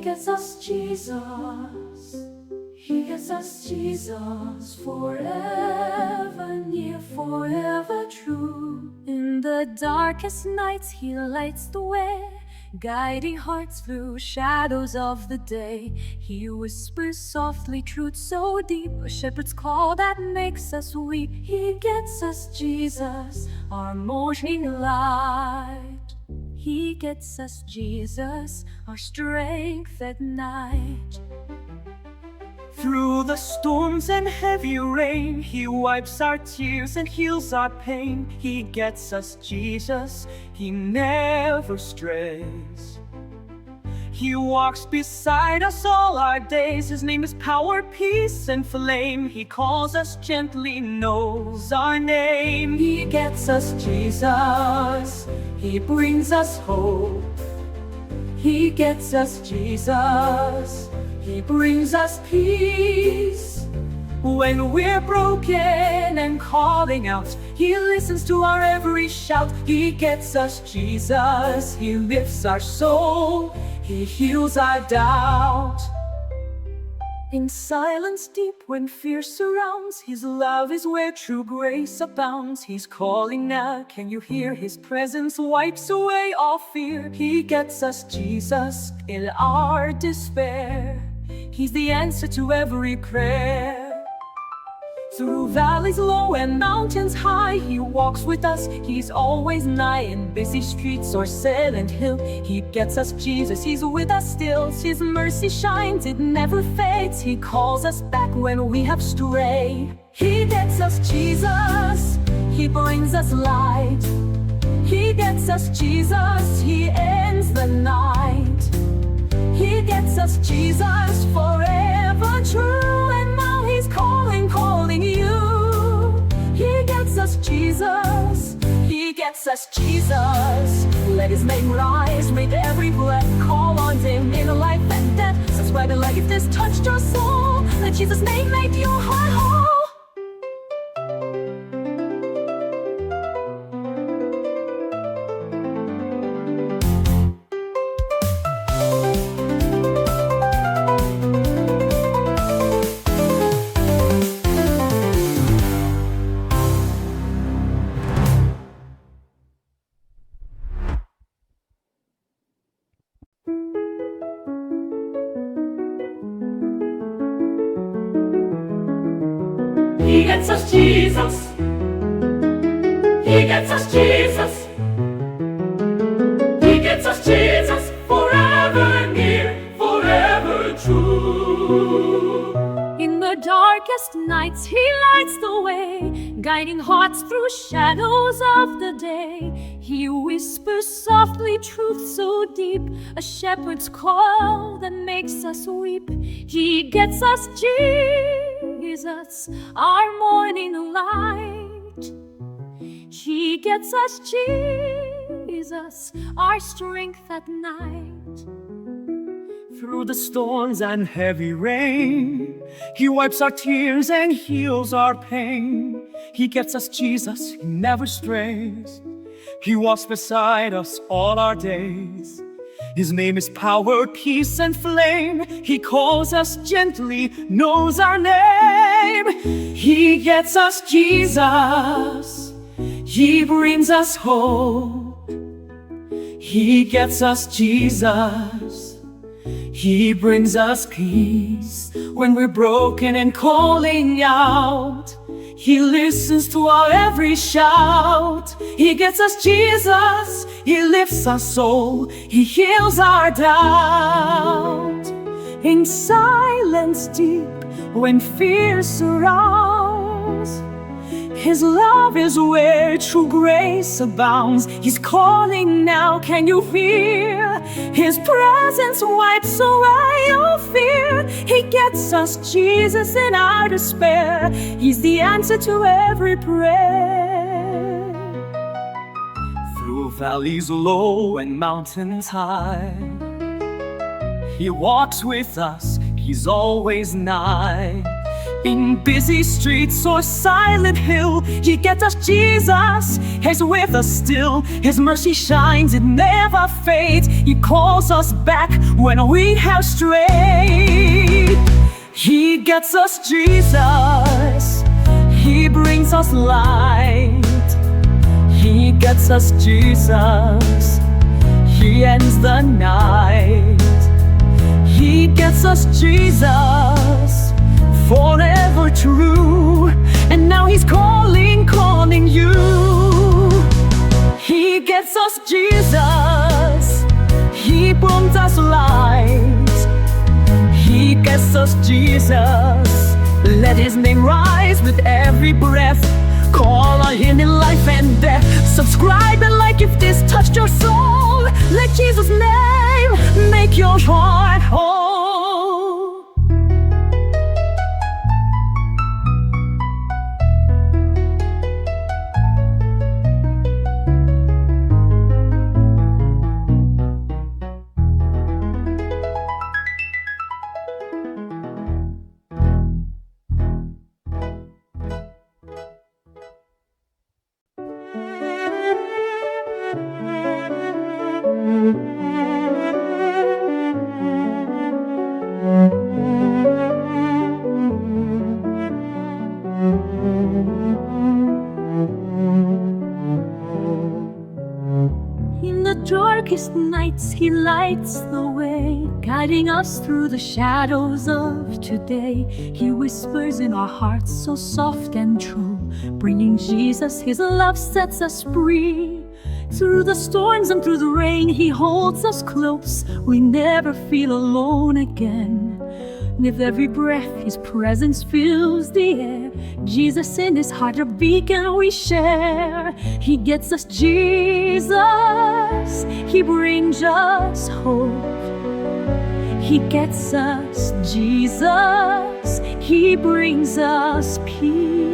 gets us Jesus. He gets us Jesus, forever near, forever true. In the darkest nights He lights the way, guiding hearts through shadows of the day. He whispers softly truth so deep, a shepherd's call that makes us weep. He gets us Jesus, our morning light. He gets us Jesus, our strength at night. Through the storms and heavy rain, He wipes our tears and heals our pain. He gets us Jesus, He never strays. He walks beside us all our days. His name is power, peace, and flame. He calls us gently, knows our name. He gets us Jesus, He brings us hope. He gets us Jesus, He brings us peace. When we're broken and calling out, He listens to our every shout. He gets us Jesus, He lifts our soul, He heals our doubt. In silence deep when fear surrounds, His love is where true grace abounds. He's calling now, can you hear? His presence wipes away all fear. He gets us Jesus in our despair. He's the answer to every prayer. Through valleys low and mountains high, He walks with us, He's always nigh. In busy streets or silent hill, He gets us Jesus, He's with us still. His mercy shines, it never fades. He calls us back when we have strayed. He gets us Jesus, He brings us light. He gets us Jesus, He ends the night. He gets us Jesus, forever true. And now He's calling you. He gets us Jesus, He gets us Jesus. Let His name rise, make every breath. Call on Him in life and death. Subscribe and like if this touched your soul. Let Jesus' name make your heart whole. He gets us Jesus. He gets us Jesus. He gets us Jesus, forever near, forever true. In the darkest nights He lights the way, guiding hearts through shadows of the day. He whispers softly truth so deep, a shepherd's call that makes us weep. He gets us Jesus, our morning light. He gets us Jesus, our strength at night. Through the storms and heavy rain, He wipes our tears and heals our pain. He gets us Jesus, He never strays. He walks beside us all our days. His name is power, peace, and flame. He calls us gently, knows our name. He gets us Jesus, He brings us hope. He gets us Jesus, He brings us peace. When we're broken and calling out, He listens to our every shout. He gets us Jesus, He lifts our soul, He heals our doubt. In silence deep, when fear surrounds, His love is where true grace abounds. He's calling now, can you hear? His presence wipes away all fear. He gets us Jesus in our despair. He's the answer to every prayer. Through valleys low and mountains high, He walks with us, He's always nigh. In busy streets or silent hill, He gets us Jesus. He's with us still. His mercy shines, it never fades. He calls us back when we have strayed. He gets us Jesus. He brings us light. He gets us Jesus. He ends the night. He gets us Jesus, forever true. And now He's calling you. He gets us Jesus. He brings us light. He gets us Jesus. Let His name rise with every breath. Call on Him in life and death. Subscribe and like if this touched your soul. Let Jesus' name make your heart whole. In the darkest nights, He lights the way, guiding us through the shadows of today. He whispers in our hearts so soft and true, bringing Jesus. His love sets us free. Through the storms and through the rain, He holds us close. We never feel alone again. With every breath, His presence fills the air. Jesus in His heart, a beacon we share. He gets us Jesus. He brings us hope. He gets us Jesus. He brings us peace.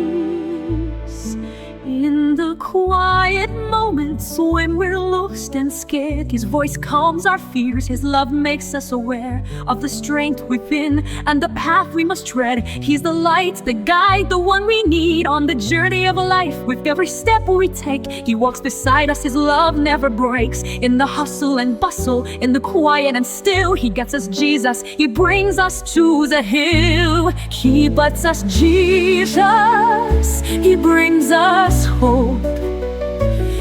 In the quiet moments when we're lost and scared, His voice calms our fears. His love makes us aware of the strength within and the path we must tread. He's the light, the guide, the one we need on the journey of life. With every step we take, He walks beside us. His love never breaks. In the hustle and bustle, in the quiet and still, He gets us Jesus. He brings us to the hill. He lets us Jesus. He brings us hope.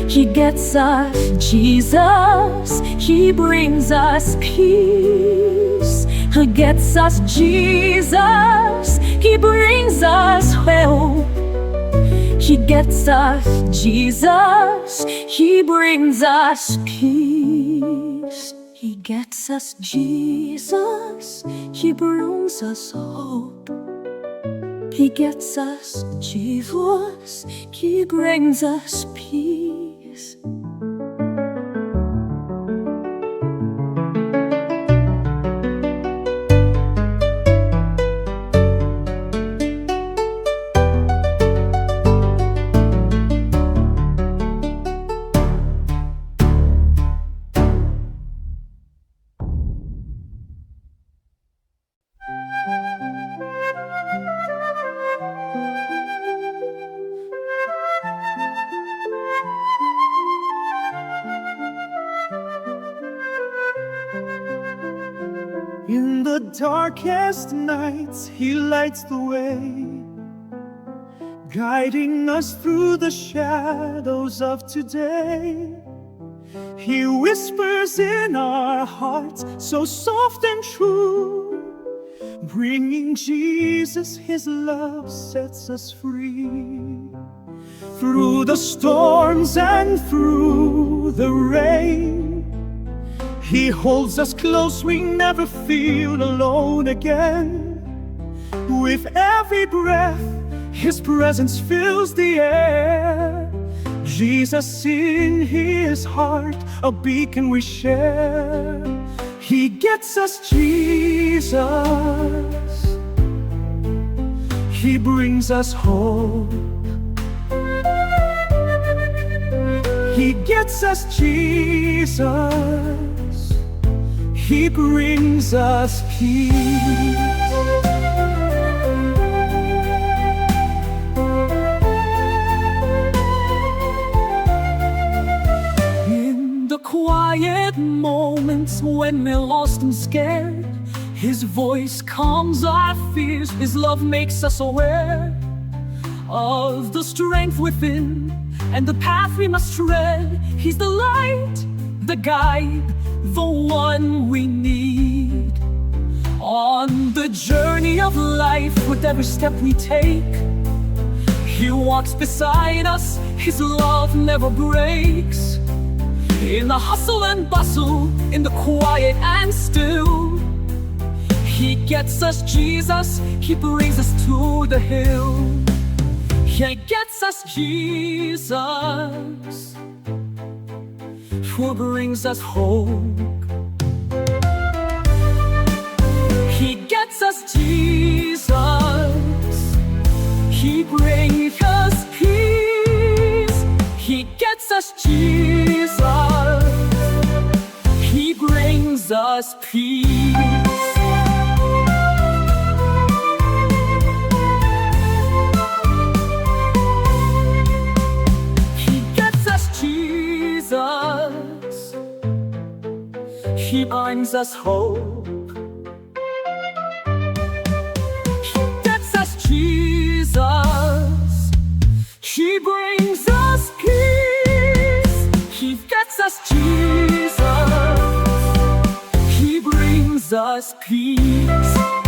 He gets us Jesus. He brings us peace. He gets us Jesus. He brings us hope. He gets us Jesus. He brings us peace. He gets us Jesus. He brings us hope. He gets us Jesus. He brings us peace. In the darkest nights, He lights the way, guiding us through the shadows of today. He whispers in our hearts so soft and true, bringing Jesus. His love sets us free. Through the storms and through the rain, He holds us close, we never feel alone again. With every breath, His presence fills the air. Jesus in His heart, a beacon we share. He gets us Jesus. He brings us hope. He gets us Jesus. He brings us peace. quiet moments when we're lost and scared, His voice calms our fears, His love makes us aware of the strength within and the path we must tread. He's the light, the guide, the one we need. On the journey of life, with every step we take, He walks beside us, His love never breaks. In the hustle and bustle, in the quiet and still, He gets us Jesus, He brings us to the hill. He gets us Jesus, who brings us hope. He gets us Jesus, He brings us peace. He gets us Jesus, He brings us peace. He brings us hope. He gets us Jesus, He brings us peace. He gets us Jesus, He brings us peace.